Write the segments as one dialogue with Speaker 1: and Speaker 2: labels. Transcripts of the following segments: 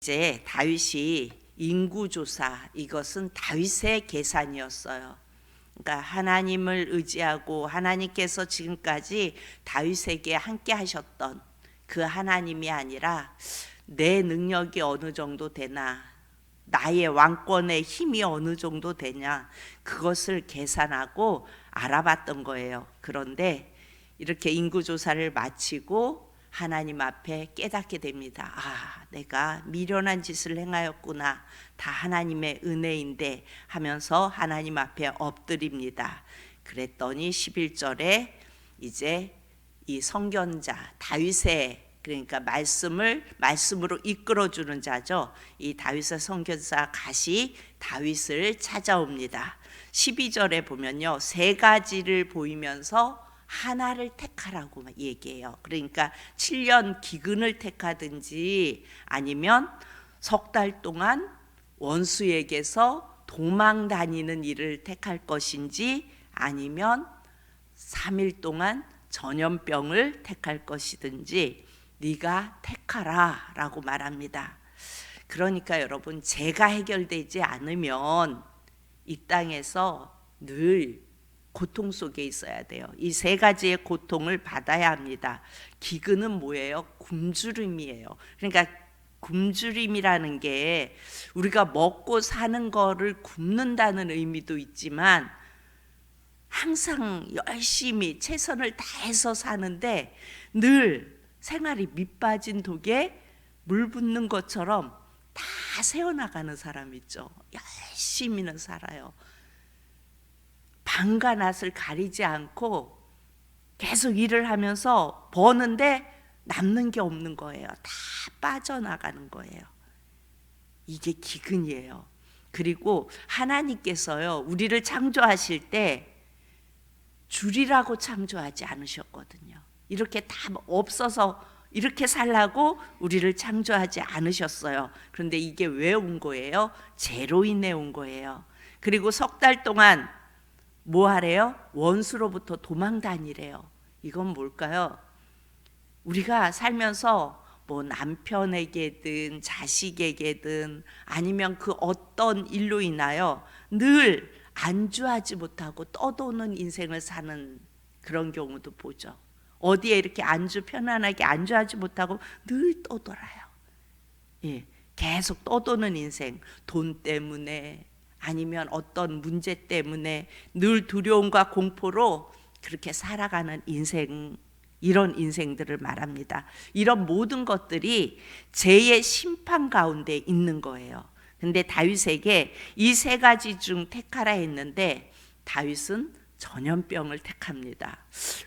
Speaker 1: 이제 다윗이 인구조사, 이것은 다윗의 계산이었어요. 그러니까 하나님을 의지하고 하나님께서 지금까지 다윗에게 함께 하셨던 그 하나님이 아니라 내 능력이 어느 정도 되나, 나의 왕권의 힘이 어느 정도 되냐, 그것을 계산하고 알아봤던 거예요. 그런데 이렇게 인구조사를 마치고 하나님 앞에 깨닫게 됩니다. 아, 내가 미련한 짓을 행하였구나. 다 하나님의 은혜인데 하면서 하나님 앞에 엎드립니다. 그랬더니 11절에 이제 이 선견자 다윗의, 그러니까 말씀으로 이끌어주는 자죠. 이 다윗의 선견자 갓이 다윗을 찾아옵니다. 12절에 보면요, 세 가지를 보이면서 하나를 택하라고 얘기해요. 그러니까 7년 기근을 택하든지, 아니면 석 달 동안 원수에게서 도망 다니는 일을 택할 것인지, 아니면 3일 동안 전염병을 택할 것이든지 네가 택하라 라고 말합니다. 그러니까 여러분, 죄가 해결되지 않으면 이 땅에서 늘 고통 속에 있어야 돼요. 이 세 가지의 고통을 받아야 합니다. 기근은 뭐예요? 굶주림이에요. 그러니까 굶주림이라는 게 우리가 먹고 사는 거를 굶는다는 의미도 있지만, 항상 열심히 최선을 다해서 사는데 늘 생활이 밑빠진 독에 물 붓는 것처럼 다 새어나가는 사람 있죠. 열심히는 살아요. 밤과 낮을 가리지 않고 계속 일을 하면서 버는데 남는 게 없는 거예요. 다 빠져나가는 거예요. 이게 기근이에요. 그리고 하나님께서요, 우리를 창조하실 때 줄이라고 창조하지 않으셨거든요. 이렇게 다 없어서 이렇게 살라고 우리를 창조하지 않으셨어요. 그런데 이게 왜 온 거예요? 죄로 인해 온 거예요. 그리고 석 달 동안 뭐 하래요? 원수로부터 도망 다니래요. 이건 뭘까요? 우리가 살면서 뭐 남편에게든 자식에게든 아니면 그 어떤 일로 인하여 늘 안주하지 못하고 떠도는 인생을 사는 그런 경우도 보죠. 어디에 이렇게 편안하게 안주하지 못하고 늘 떠돌아요. 예, 계속 떠도는 인생, 돈 때문에 아니면 어떤 문제 때문에 늘 두려움과 공포로 그렇게 살아가는 인생, 이런 인생들을 말합니다. 이런 모든 것들이 죄의 심판 가운데 있는 거예요. 근데 다윗에게 이 세 가지 중 택하라 했는데 다윗은 전염병을 택합니다.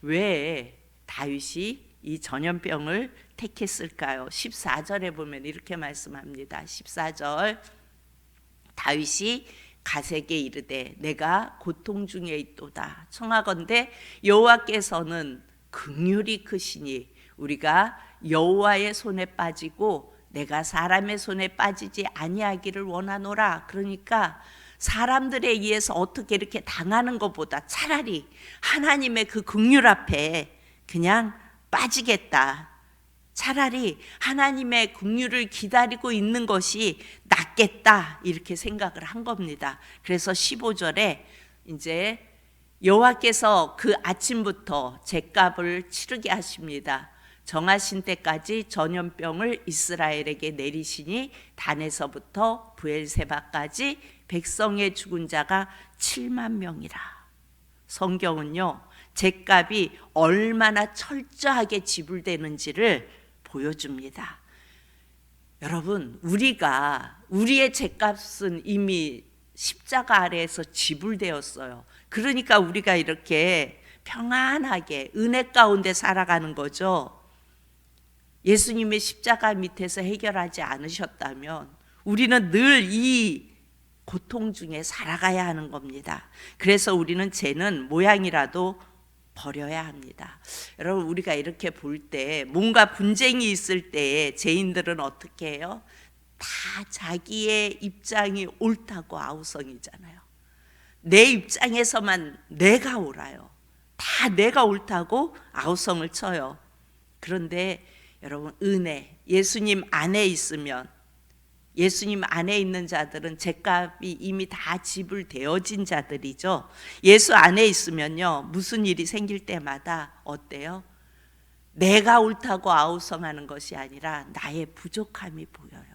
Speaker 1: 왜 다윗이 이 전염병을 택했을까요? 14절에 보면 이렇게 말씀합니다. 14절, 다윗이 갓에게 이르되 내가 고통 중에 있도다. 청하건대 여호와께서는 긍휼이 크시니 우리가 여호와의 손에 빠지고 내가 사람의 손에 빠지지 아니하기를 원하노라. 그러니까 사람들에 의해서 어떻게 이렇게 당하는 것보다 차라리 하나님의 그 긍휼 앞에 그냥 빠지겠다. 차라리 하나님의 긍휼을 기다리고 있는 것이 낫겠다, 이렇게 생각을 한 겁니다. 그래서 15절에 이제 여호와께서 그 아침부터 죗값을 치르게 하십니다. 정하신 때까지 전염병을 이스라엘에게 내리시니 단에서부터 브엘세바까지 백성의 죽은 자가 7만 명이라. 성경은요, 죗값이 얼마나 철저하게 지불되는지를 보여줍니다. 여러분, 우리가 우리의 죗값은 이미 십자가 아래에서 지불되었어요. 그러니까 우리가 이렇게 평안하게 은혜 가운데 살아가는 거죠. 예수님의 십자가 밑에서 해결하지 않으셨다면 우리는 늘 이 고통 중에 살아가야 하는 겁니다. 그래서 우리는 죄는 모양이라도 버려야 합니다. 여러분, 우리가 이렇게 볼 때 뭔가 분쟁이 있을 때 죄인들은 어떻게 해요? 다 자기의 입장이 옳다고 아우성이잖아요. 내 입장에서만 내가 옳아요. 다 내가 옳다고 아우성을 쳐요. 그런데 여러분, 은혜, 예수님 안에 있으면 예수님 안에 있는 자들은 죗값이 이미 다 지불되어진 자들이죠. 예수 안에 있으면요, 무슨 일이 생길 때마다 어때요? 내가 옳다고 아우성하는 것이 아니라 나의 부족함이 보여요.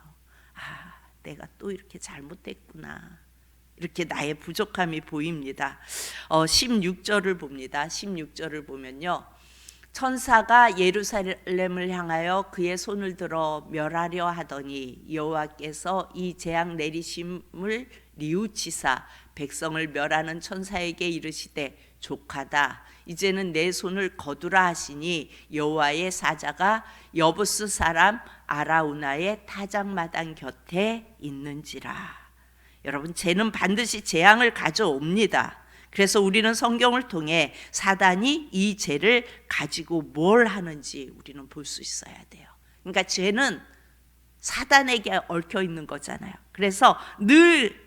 Speaker 1: 아, 내가 또 이렇게 잘못했구나. 이렇게 나의 부족함이 보입니다. 16절을 봅니다. 16절을 보면요, 천사가 예루살렘을 향하여 그의 손을 들어 멸하려 하더니 여호와께서 이 재앙 내리심을 뉘우치사 백성을 멸하는 천사에게 이르시되 족하다, 이제는 내 손을 거두라 하시니 여호와의 사자가 여부스 사람 아라우나의 타작마당 곁에 있는지라. 여러분, 죄는 반드시 재앙을 가져옵니다. 그래서 우리는 성경을 통해 사단이 이 죄를 가지고 뭘 하는지 우리는 볼 수 있어야 돼요. 그러니까 죄는 사단에게 얽혀 있는 거잖아요. 그래서 늘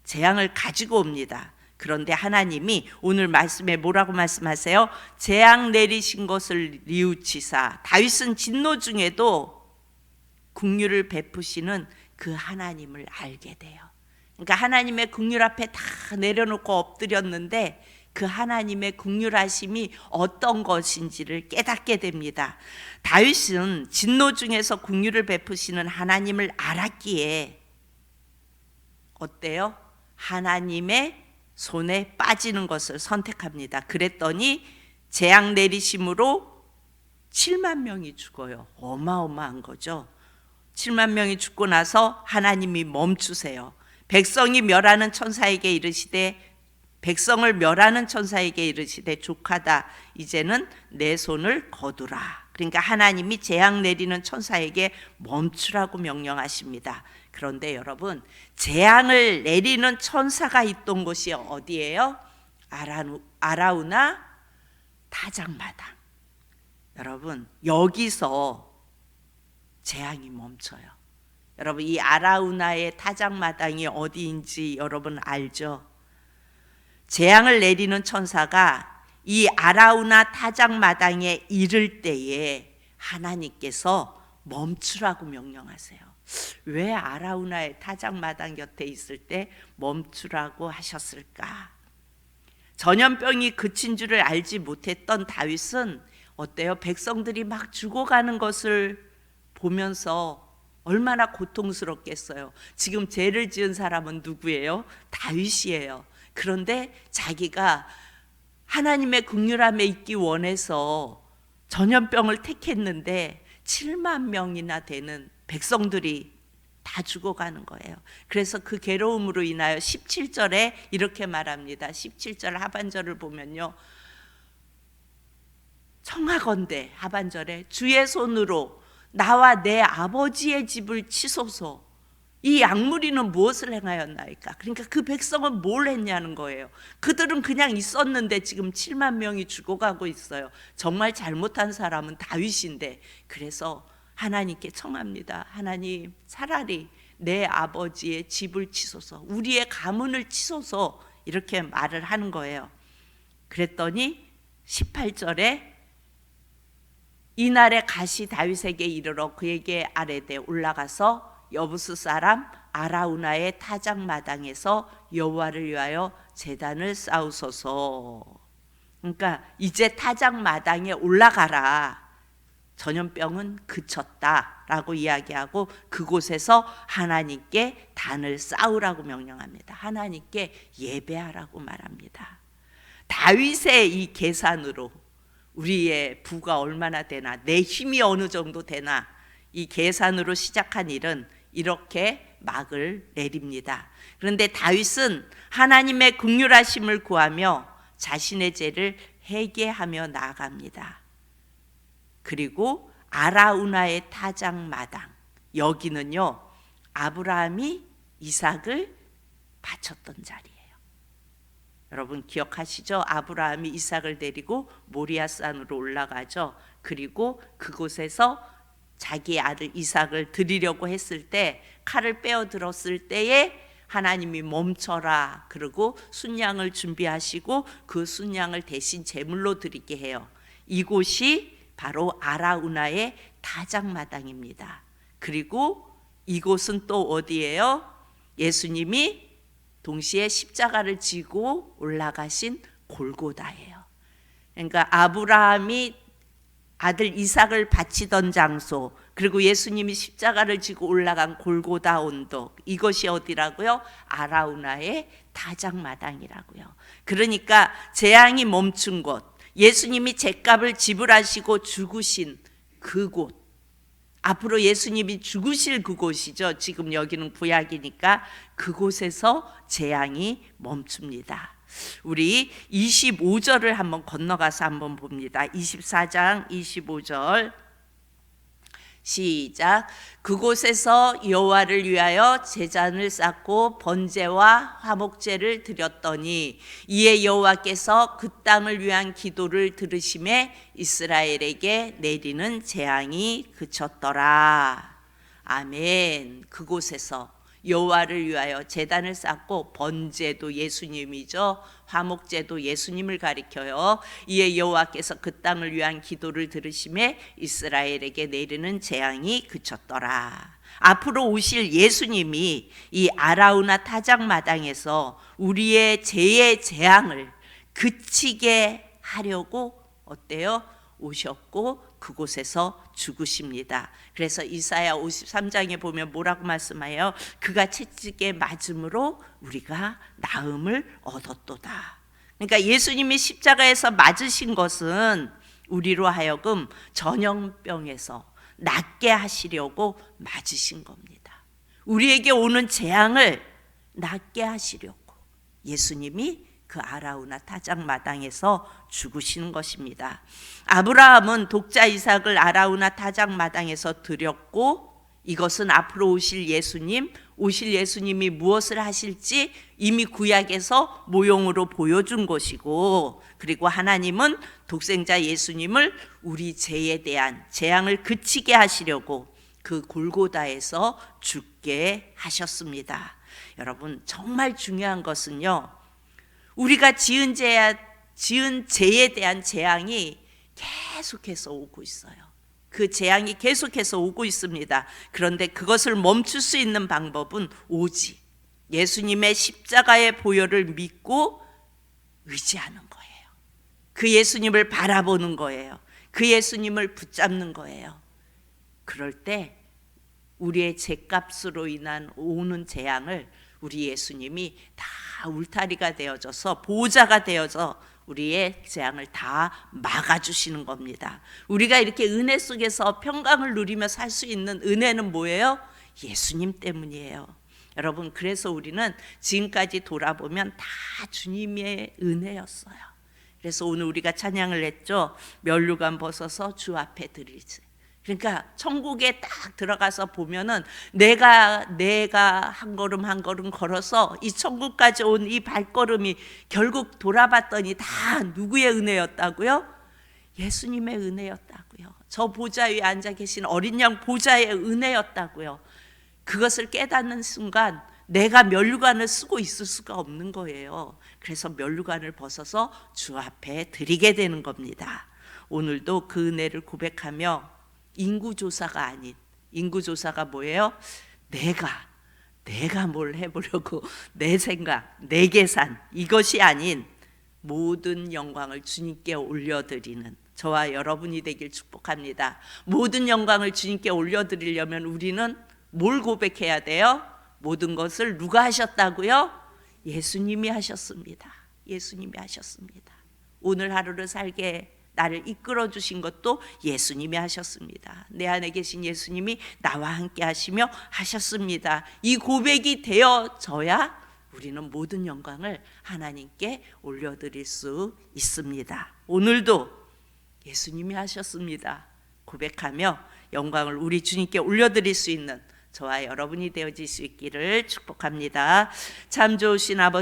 Speaker 1: 재앙을 가지고 옵니다. 그런데 하나님이 오늘 말씀에 뭐라고 말씀하세요? 재앙 내리신 것을 뉘우치사. 다윗은 진노 중에도 긍휼을 베푸시는 그 하나님을 알게 돼요. 그러니까 하나님의 긍휼 앞에 다 내려놓고 엎드렸는데 그 하나님의 긍휼하심이 어떤 것인지를 깨닫게 됩니다. 다윗은 진노 중에서 긍휼을 베푸시는 하나님을 알았기에 어때요? 하나님의 손에 빠지는 것을 선택합니다. 그랬더니 재앙 내리심으로 7만 명이 죽어요. 어마어마한 거죠. 7만 명이 죽고 나서 하나님이 멈추세요. 백성이 멸하는 천사에게 이르시되, 백성을 멸하는 천사에게 이르시되 족하다, 이제는 내 손을 거두라. 그러니까 하나님이 재앙 내리는 천사에게 멈추라고 명령하십니다. 그런데 여러분, 재앙을 내리는 천사가 있던 곳이 어디예요? 아라우나 타작마당. 여러분, 여기서 재앙이 멈춰요. 여러분, 이 아라우나의 타작마당이 어디인지 여러분 알죠? 재앙을 내리는 천사가 이 아라우나 타작마당에 이를 때에 하나님께서 멈추라고 명령하세요. 왜 아라우나의 타작마당 곁에 있을 때 멈추라고 하셨을까? 전염병이 그친 줄을 알지 못했던 다윗은 어때요? 백성들이 막 죽어가는 것을 보면서 얼마나 고통스럽겠어요. 지금 죄를 지은 사람은 누구예요? 다윗이에요. 그런데 자기가 하나님의 긍휼함에 있기 원해서 전염병을 택했는데 7만 명이나 되는 백성들이 다 죽어가는 거예요. 그래서 그 괴로움으로 인하여 17절에 이렇게 말합니다. 17절 하반절을 보면요, 청하건대 하반절에 주의 손으로 나와 내 아버지의 집을 치소서. 이 약무리는 무엇을 행하였나이까? 그러니까 그 백성은 뭘 했냐는 거예요. 그들은 그냥 있었는데 지금 7만 명이 죽어가고 있어요. 정말 잘못한 사람은 다윗인데, 그래서 하나님께 청합니다. 하나님, 차라리 내 아버지의 집을 치소서, 우리의 가문을 치소서, 이렇게 말을 하는 거예요. 그랬더니 18절에 이날에 가시 다윗에게 이르러 그에게 아뢰되 올라가서 여부스 사람 아라우나의 타작마당에서 여호와를 위하여 제단을 쌓으소서. 그러니까 이제 타작마당에 올라가라. 전염병은 그쳤다라고 이야기하고 그곳에서 하나님께 단을 쌓으라고 명령합니다. 하나님께 예배하라고 말합니다. 다윗의 이 계산으로 우리의 부가 얼마나 되나, 내 힘이 어느 정도 되나, 이 계산으로 시작한 일은 이렇게 막을 내립니다. 그런데 다윗은 하나님의 긍휼하심을 구하며 자신의 죄를 회개하며 나아갑니다. 그리고 아라우나의 타작마당, 여기는요 아브라함이 이삭을 바쳤던 자리예요. 여러분 기억하시죠? 아브라함이 이삭을 데리고 모리아산으로 올라가죠. 그리고 그곳에서 자기 아들 이삭을 드리려고 했을 때, 칼을 빼어 들었을 때에 하나님이 멈춰라 그러고 순양을 준비하시고 그 순양을 대신 제물로 드리게 해요. 이곳이 바로 아라우나의 타작마당입니다. 그리고 이곳은 또 어디예요? 예수님이 동시에 십자가를 지고 올라가신 골고다예요. 그러니까 아브라함이 아들 이삭을 바치던 장소, 그리고 예수님이 십자가를 지고 올라간 골고다 언덕, 이것이 어디라고요? 아라우나의 타작마당이라고요. 그러니까 재앙이 멈춘 곳, 예수님이 죗값을 지불하시고 죽으신 그곳, 앞으로 예수님이 죽으실 그곳이죠. 지금 여기는 구약이니까 그곳에서 재앙이 멈춥니다. 우리 25절을 한번 건너가서 한번 봅니다. 24장 25절 시작. 그곳에서 여호와를 위하여 제단을 쌓고 번제와 화목제를 드렸더니 이에 여호와께서 그 땅을 위한 기도를 들으심에 이스라엘에게 내리는 재앙이 그쳤더라. 아멘. 그곳에서 여호와를 위하여 제단을 쌓고 번제도 예수님이죠. 화목제도 예수님을 가리켜요. 이에 여호와께서 그 땅을 위한 기도를 들으심에 이스라엘에게 내리는 재앙이 그쳤더라. 앞으로 오실 예수님이 이 아라우나 타작마당에서 우리의 죄의 재앙을 그치게 하려고 어때요? 오셨고 그곳에서 죽으십니다. 그래서 이사야 53장에 보면 뭐라고 말씀해요? 그가 채찍에 맞음으로 우리가 나음을 얻었도다. 그러니까 예수님이 십자가에서 맞으신 것은 우리로 하여금 전염병에서 낫게 하시려고 맞으신 겁니다. 우리에게 오는 재앙을 낫게 하시려고 예수님이 그 아라우나 타작마당에서 죽으시는 것입니다. 아브라함은 독자 이삭을 아라우나 타작마당에서 드렸고, 이것은 앞으로 오실 예수님이 무엇을 하실지 이미 구약에서 모형으로 보여준 것이고, 그리고 하나님은 독생자 예수님을 우리 죄에 대한 재앙을 그치게 하시려고 그 골고다에서 죽게 하셨습니다. 여러분, 정말 중요한 것은요, 우리가 지은 죄에 대한 재앙이 계속해서 오고 있어요. 그 재앙이 계속해서 오고 있습니다. 그런데 그것을 멈출 수 있는 방법은 오직 예수님의 십자가의 보혈을 믿고 의지하는 거예요. 그 예수님을 바라보는 거예요. 그 예수님을 붙잡는 거예요. 그럴 때 우리의 죄값으로 인한 오는 재앙을 우리 예수님이 다 울타리가 되어져서 보호자가 되어서 우리의 재앙을 다 막아주시는 겁니다. 우리가 이렇게 은혜 속에서 평강을 누리며 살 수 있는 은혜는 뭐예요? 예수님 때문이에요. 여러분, 그래서 우리는 지금까지 돌아보면 다 주님의 은혜였어요. 그래서 오늘 우리가 찬양을 했죠. 면류관 벗어서 주 앞에 드리지. 그러니까 천국에 딱 들어가서 보면은 내가 한 걸음 한 걸음 걸어서 이 천국까지 온 이 발걸음이 결국 돌아봤더니 다 누구의 은혜였다고요? 예수님의 은혜였다고요. 저 보좌 위에 앉아 계신 어린 양 보좌의 은혜였다고요. 그것을 깨닫는 순간 내가 면류관을 쓰고 있을 수가 없는 거예요. 그래서 면류관을 벗어서 주 앞에 드리게 되는 겁니다. 오늘도 그 은혜를 고백하며 인구조사가 아닌, 인구조사가 뭐예요? 내가 뭘 해보려고 내 생각, 내 계산, 이것이 아닌 모든 영광을 주님께 올려드리는 저와 여러분이 되길 축복합니다. 모든 영광을 주님께 올려드리려면 우리는 뭘 고백해야 돼요? 모든 것을 누가 하셨다고요? 예수님이 하셨습니다. 예수님이 하셨습니다. 오늘 하루를 살게 나를 이끌어 주신 것도 예수님이 하셨습니다. 내 안에 계신 예수님이 나와 함께 하시며 하셨습니다. 이 고백이 되어져야 우리는 모든 영광을 하나님께 올려드릴 수 있습니다. 오늘도 예수님이 하셨습니다 고백하며 영광을 우리 주님께 올려드릴 수 있는 저와 여러분이 되어질 수 있기를 축복합니다. 참 좋으신 아버지,